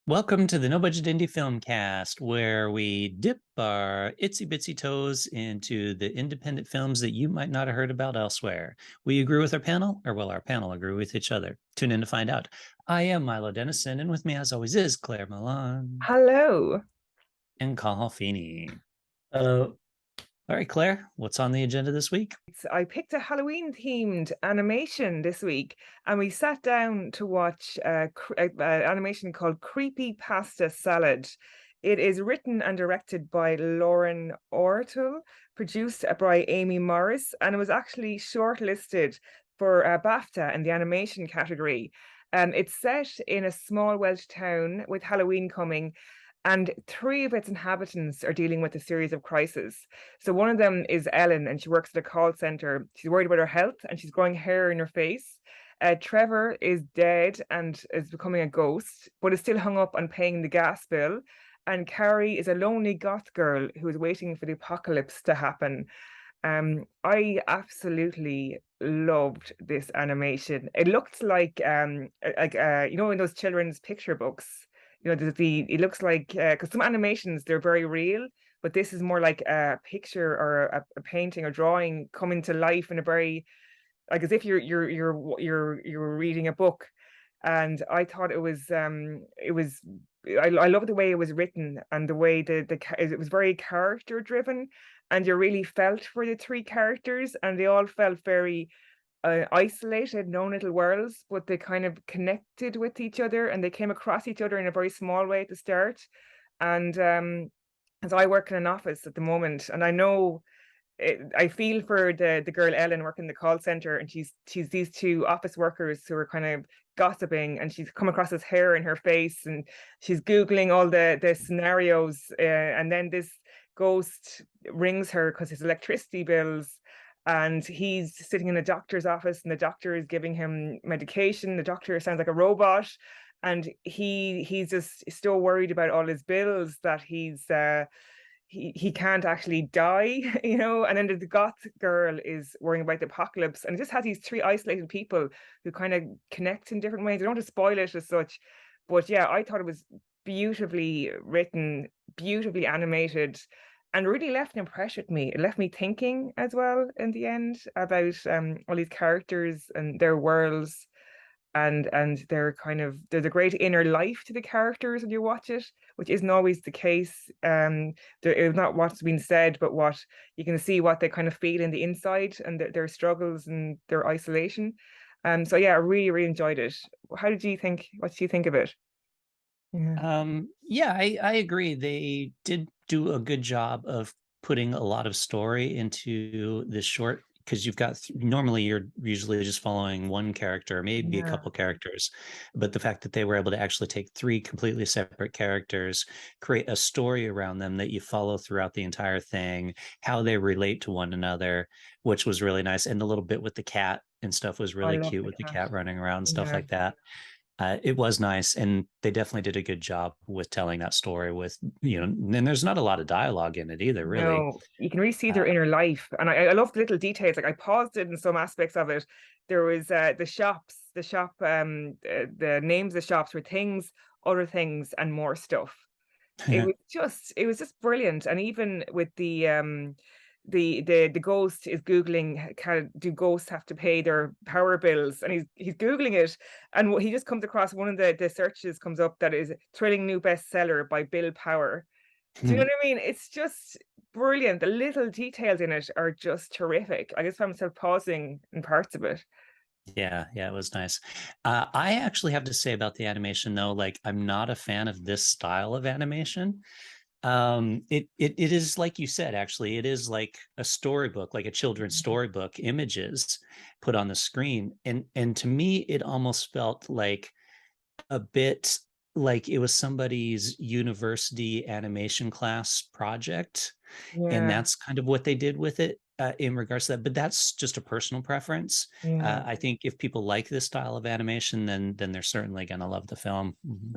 Welcome to the No Budget Indie Filmcast, where we dip our itsy bitsy toes into the independent films that you might not have heard about elsewhere. We agree with our panel, or well, our panel agree with each other. Tune in to find out. I am Milo Dennison, and with me, as always, is Claire Milan Hello. and Cathal Feeney. Uh, All right, Claire, what's on the agenda this week? I picked a Halloween themed animation this week, and we sat down to watch animation called Creepy Pasta Salad. It is written and directed by Lauren Ortle, produced by Amy Morris, and it was actually shortlisted for a BAFTA in the animation category. It's set in a small Welsh town with Halloween coming, and three of its inhabitants are dealing with a series of crises. So one of them is Ellen, and she works at a call center. She's worried about her health, and she's growing hair in her face. Trevor is dead and is becoming a ghost, but is still hung up on paying the gas bill. And Carrie is a lonely goth girl who is waiting for the apocalypse to happen. I absolutely loved this animation. It looked like in those children's picture books. It looks like, because some animations, they're very real, but this is more like a picture or a painting or drawing coming to life in a very, like, as if you're reading a book. And I thought I love the way it was written, and the way it was very character driven, and you really felt for the three characters, and they all felt very isolated, known little worlds, but they kind of connected with each other, and they came across each other in a very small way at the start. And as I work in an office at the moment, and I know I feel for the girl Ellen working in the call center, and she's these two office workers who are kind of gossiping, and she's come across this hair in her face, and she's googling all the scenarios, and then this ghost rings her because his electricity bills, and he's sitting in a doctor's office, and the doctor is giving him medication. The doctor sounds like a robot, and he's just still worried about all his bills, that he can't actually die, and then the goth girl is worrying about the apocalypse, and it just has these three isolated people who kind of connect in different ways. I don't want to spoil it as such, but yeah, I thought it was beautifully written, beautifully animated, and really left an impression with me. It left me thinking as well in the end about all these characters and their worlds, and there's a great inner life to the characters when you watch it, which isn't always the case. It's not what's been said, but what you can see, what they kind of feel in the inside, and their struggles and their isolation. So yeah, I really, really enjoyed it. What did you think of it? Yeah, I agree. They did do a good job of putting a lot of story into this short, because you've got normally you're usually just following one character, maybe a couple characters, but the fact that they were able to actually take three completely separate characters, create a story around them that you follow throughout the entire thing, how they relate to one another, which was really nice. And the little bit with the cat and stuff was I really love cute, the with the cat. cat running around, stuff Yeah. like that. It was nice, and they definitely did a good job with telling that story with, and there's not a lot of dialogue in it either, really. No, you can really see their uh, inner life, and I love the little details. Like, I paused it in some aspects of it. There was the names of the shops were things, other things, and more stuff. It was just brilliant. And even with the ghost is googling, do ghosts have to pay their power bills, and he's googling it, and he just comes across one of the searches comes up that is thrilling new bestseller by Bill Power. Do you know what I mean? It's just brilliant. The little details in it are just terrific. I just found myself pausing in parts of it. yeah, it was nice. I actually have to say about the animation, though, like, I'm not a fan of this style of animation. It is, like you said, actually, it is like a storybook, like a children's storybook, images put on the screen, and to me it almost felt like a bit like it was somebody's university animation class project, and Yeah, that's kind of what they did with it, in regards to that. But that's just a personal preference. yeah. I think if people like this style of animation, then they're certainly going to love the film. Mhm.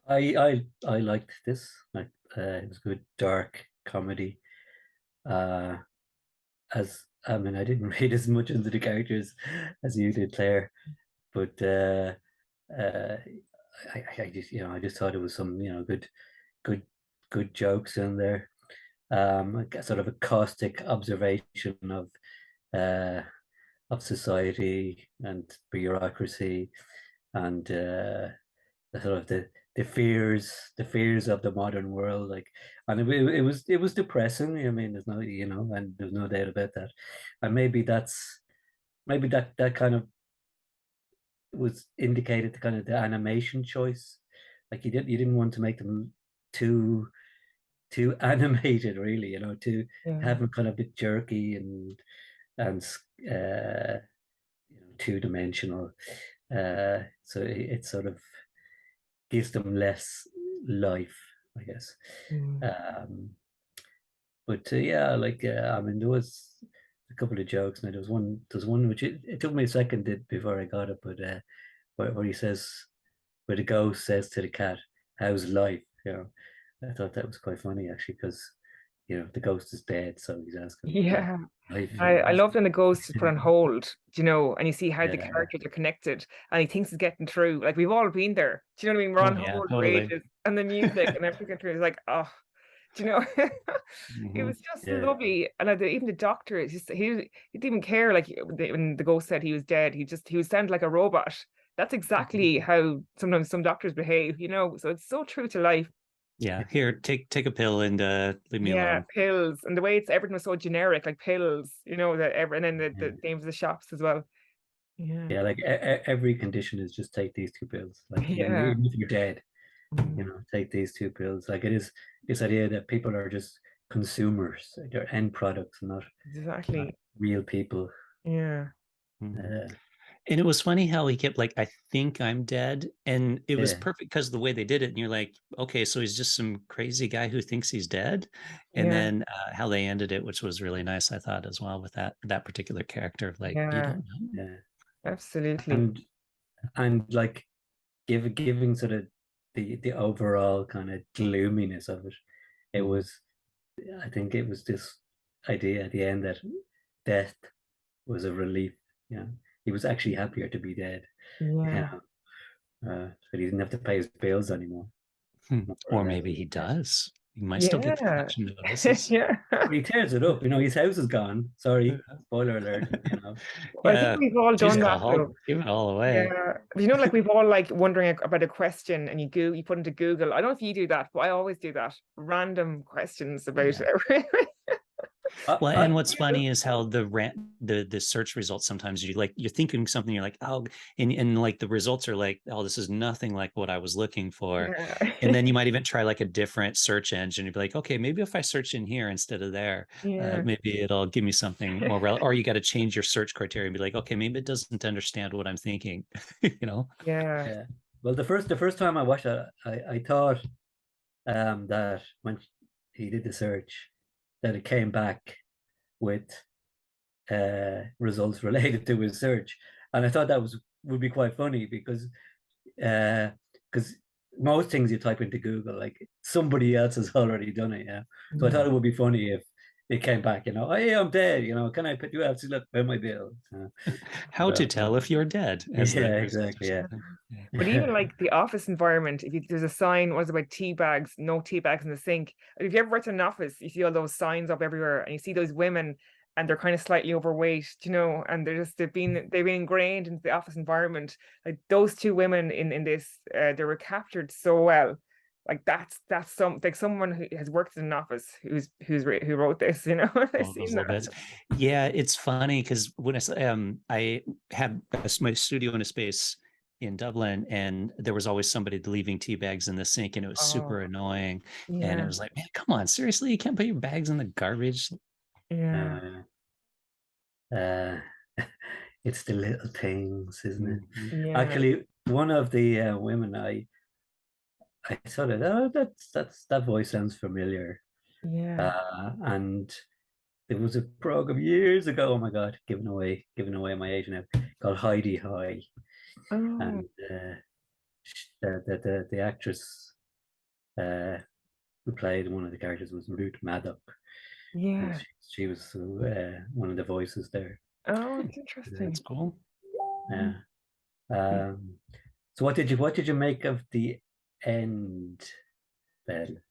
I liked this. It was good dark comedy. Uh, as I mean, I didn't read as much into the characters as you did, Claire, but I just I just thought it was some good good jokes in there. A sort of a caustic observation uh, of society and bureaucracy and the sort of the fears of the modern world, like, and it was depressing. I mean, there's no and there's no doubt about that. And maybe that kind of was indicated the kind of the animation choice. Like you didn't want to make them too too animated, really, to Yeah. have them kind of a bit jerky and two dimensional. So it sort of gives them less life, I guess. Mm. But yeah, like I mean, there was a couple of jokes. Now there's one which it took me a second before I got it, but where he says, where the ghost says to the cat, "How's life?" I thought that was quite funny actually, because the ghost is dead, so he's asking like Yeah. life. I loved when the ghost is put on hold, and you see how the Yeah, characters are connected and he thinks he's getting through. Like we've all been there. Do you know what I mean? We're on Oh yeah, hold for totally. ages and the music and everything through is like, oh, do you know? It Hmm. was just yeah, lovely. And even the doctor, he didn't even care. Like when the ghost said he was dead, he was sound like a robot. That's exactly how sometimes some doctors behave. So it's so true to life. Yeah, here, take a pill and leave me Yeah, alone. pills. And the way everything was so generic, like pills, and then the yeah. names of the shops as well. Yeah. Yeah, like every condition is just take these two pills. Like Yeah. even if you're dead, Mm. take these two pills. Like it is this idea that people are just consumers, they're end products, not Exactly. real people. Yeah. Mhm. Uh, And it was funny how he kept like, I think I'm dead. And it was yeah, perfect because of the way they did it. And you're like, okay, so he's just some crazy guy who thinks he's dead. And Yeah. then how they ended it, which was really nice, I thought, as well, with that particular character. Like, you Yeah. don't know. yeah, Absolutely. and like giving sort of the overall kind of gloominess of it. It Mhm. was, I think, it was this idea at the end that death was a relief. Yeah, he was actually happier to be dead. Yeah. Yeah, so he didn't have to pay his bills anymore, more or Or less. maybe he does. He might still get the Yeah. collection notices. Yeah. But he tears it up. His house is gone. Sorry, spoiler alert. I think Yeah, we've all she's done that all though. give it all away. Yeah. Like we've all like wondering about a question and you put into Google. I don't know if you do that, but I always do that. Random questions about Yeah. it. Well, and what's Yeah. funny is how the search results sometimes you're thinking something, you're like, oh, and like the results are like, oh, this is nothing like what I was looking for. Yeah. And then you might even try like a different search engine. You'd be like, okay, maybe if I search in here instead of there, Yeah. maybe it'll give me something more relevant. Or you got to change your search criteria and be like, okay, maybe it doesn't understand what I'm thinking, you know? Yeah. Yeah. Well, the first time I watched it, I thought that when he did the search, that it came back with results related to his search, and I thought that would be quite funny because because most things you type into Google, like somebody else has already done it. Yeah, so I Yeah. thought it would be funny if it came back. Oh, yeah, I'm dead. Can I put you out to look pay my bill? How to tell if you're dead as the Yeah, results or exactly. Yeah. something. Yeah. But even like the office environment, if there's a sign, what's about tea bags, no tea bags in the sink. And if you ever worked in an office, you see all those signs up everywhere, and you see those women, and they're kind of slightly overweight, and they've been ingrained into the office environment. Like those two women in this, they were captured so well. Like that's someone who has worked in an office who wrote this. I've All those seen little that. bits. Yeah, it's funny because when I had my studio in a space in Dublin, and there was always somebody leaving tea bags in the sink, and it was super Oh, annoying. And it yeah, was like, man, come on, seriously, you can't put your bags in the garbage. yeah, Uh, uh, it's the little things, isn't it? Mhm. yeah, Actually, one of the women I sort of, oh, that voice sounds familiar. yeah. And there was a program years ago. Oh my God, giving away my age now, called Heidi High, Oh, and the actress uh, who played one of the characters was Ruth Maddock, and yeah. she was one of the voices there. Oh, it's That's interesting. cool. Yeah. Um, So what did you make of the end then?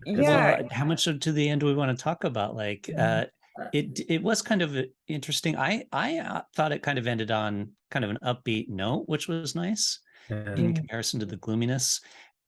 Yeah, Well, how much to the end do we want to talk about? Like, Uh, it was kind of interesting. I thought it kind of ended on kind of an upbeat note, which was nice in yeah, comparison to the gloominess.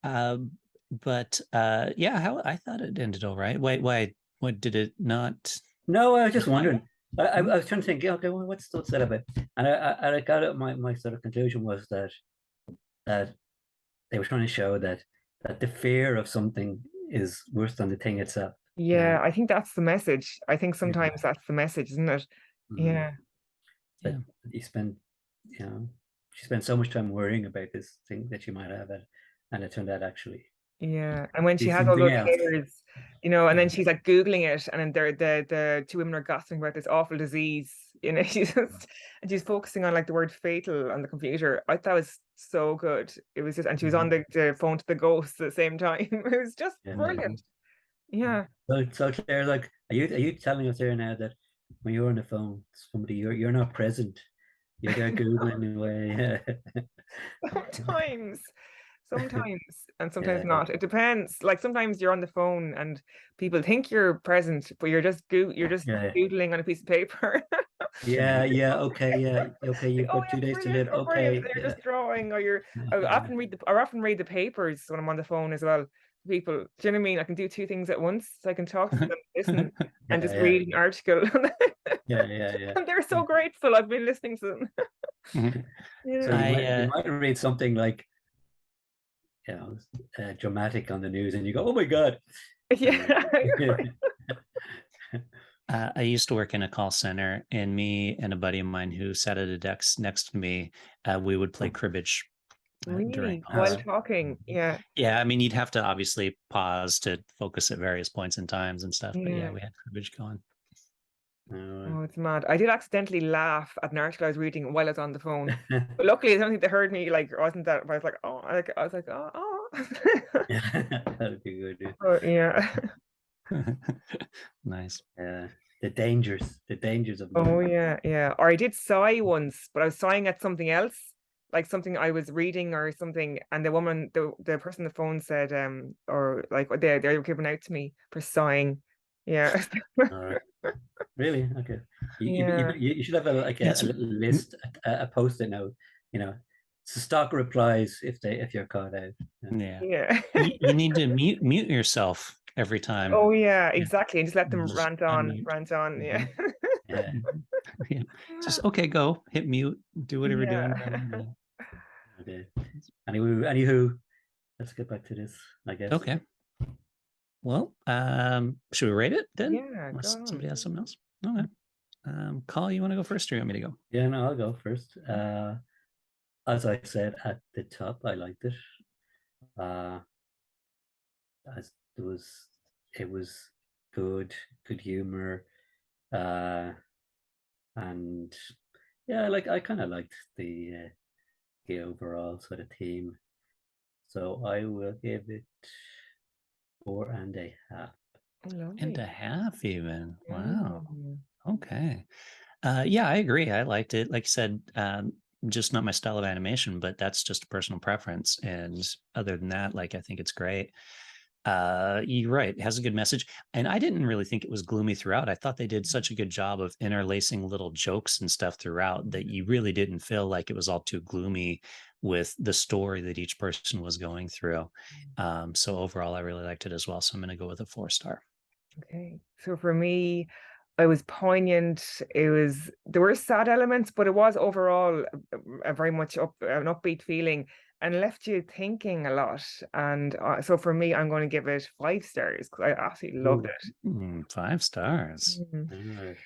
Uh, but yeah, how I thought it ended all right. Why? What did it not? No, I was just Not wondering. I Hmm? was trying to think, yeah, okay, well, what's that about? And I got it. My sort of conclusion was that they were trying to show that the fear of something is worse than the thing itself. You yeah. know, I think that's the message. I think yeah. sometimes that's the message, isn't it? Mm. Yeah, Yeah. That you spend, you know, she spent so much time worrying about this thing that she might have it, and it turned out actually yeah. And when she be has all something those else. hairs, and then Yeah, she's like Googling it, and then the two women are gossiping about this awful disease. And she's focusing on like the word fatal on the computer. I thought it was so good. It was just, and she was on mhm, the phone to the ghost at the same time. It was just yeah. brilliant. Yeah. So Claire, like, are you telling us here now that when you're on the phone, to somebody you're not present, you're there googling away. Sometimes, sometimes, and sometimes Yeah, not. It depends. Like sometimes you're on the phone and people think you're present, but you're just yeah, doodling on a piece of paper. yeah, yeah. Okay, yeah, okay. Like, You've oh got yeah, 2 days to brilliant, live. oh brilliant. Okay, And you're yeah, just drawing, or yeah, I often read the papers when I'm on the phone as well. People, do you know what I mean? I can do two things at once. So I can talk to them, listen, and just yeah, read an article. yeah, yeah, yeah. And they're so grateful. I've been listening to them. So Yeah. you I might you might read something like, you know, dramatic on the news, and you go, "Oh my God!" Uh, Yeah. I used to work in a call center, and me and a buddy of mine who sat at a desk next to me, we would play cribbage during Really? While calls. talking. Yeah. Yeah, I mean, you'd have to obviously pause to focus at various points in times and stuff, but yeah, Yeah. we had cribbage going. uh, Oh, it's mad. I did accidentally laugh at an article I was reading while I was on the phone. But luckily, I don't think they heard me. Like, it wasn't that. But I was like, oh, I was like, oh, oh. that'd be good. Yeah. But yeah. Nice. The dangers of Oh, moving. yeah, yeah. Or I did sigh once, but I was sighing at something else, like something I was reading or something. And the person on the phone said, or like they were giving out to me for sighing. Yeah. All right. Really? Okay. Yeah. You should have a Yes. little list, a post-it note, you know, to stock replies if you're caught out. Yeah. Yeah. Yeah. You need to mute yourself every time. Oh yeah, Yeah. exactly. And just let them Just rant on, unmute. rant on. Yeah. Mhm. Yeah. Mhm. Yeah. Just okay, go hit mute, do whatever you're doing. Yeah. Okay. Anywho, let's get back to this, I guess. Okay. Well, should we rate it then? Yeah, go Unless on. somebody has something else. Okay. Carl, you want to go first or you want me to go? Yeah, no, I'll go first. As I said at the top, I liked it. Uh, as it was good humor, uh, and yeah, like I kind of liked the overall sort of theme. So I will give it 4.5. Oh, And lovely. a half even. Wow. Mm. Okay. Yeah, I agree. I liked it. Like you said, just not my style of animation, but that's just a personal preference. And other than that, like I think it's great. You're right. It has a good message. And I didn't really think it was gloomy throughout. I thought they did such a good job of interlacing little jokes and stuff throughout that you really didn't feel like it was all too gloomy with the story that each person was going through. So overall, I really liked it as well. So I'm going to go with a 4 star. Okay. So for me, it was poignant. There were sad elements, but it was overall a very much an upbeat feeling and left you thinking a lot. And so for me, I'm going to give it 5 stars because I absolutely loved Ooh, it. 5 stars. Mhm. all right.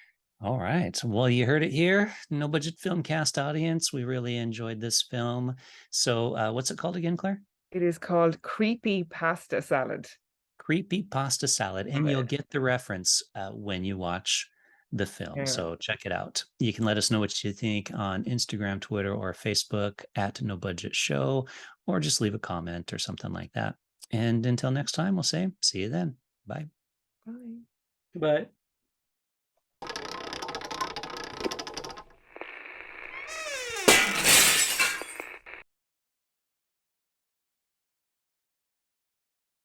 All right. Well, you heard it here. No budget filmcast audience. We really enjoyed this film. So, what's it called again, Claire? It is called Creepy Pasta Salad. Creepy Pasta Salad. And you'll get the reference when you watch the film. Yeah. So, check it out. You can let us know what you think on Instagram, Twitter, or Facebook at No Budget Show, or just leave a comment or something like that. And until next time, we'll say, see you then. Bye. Bye. Goodbye.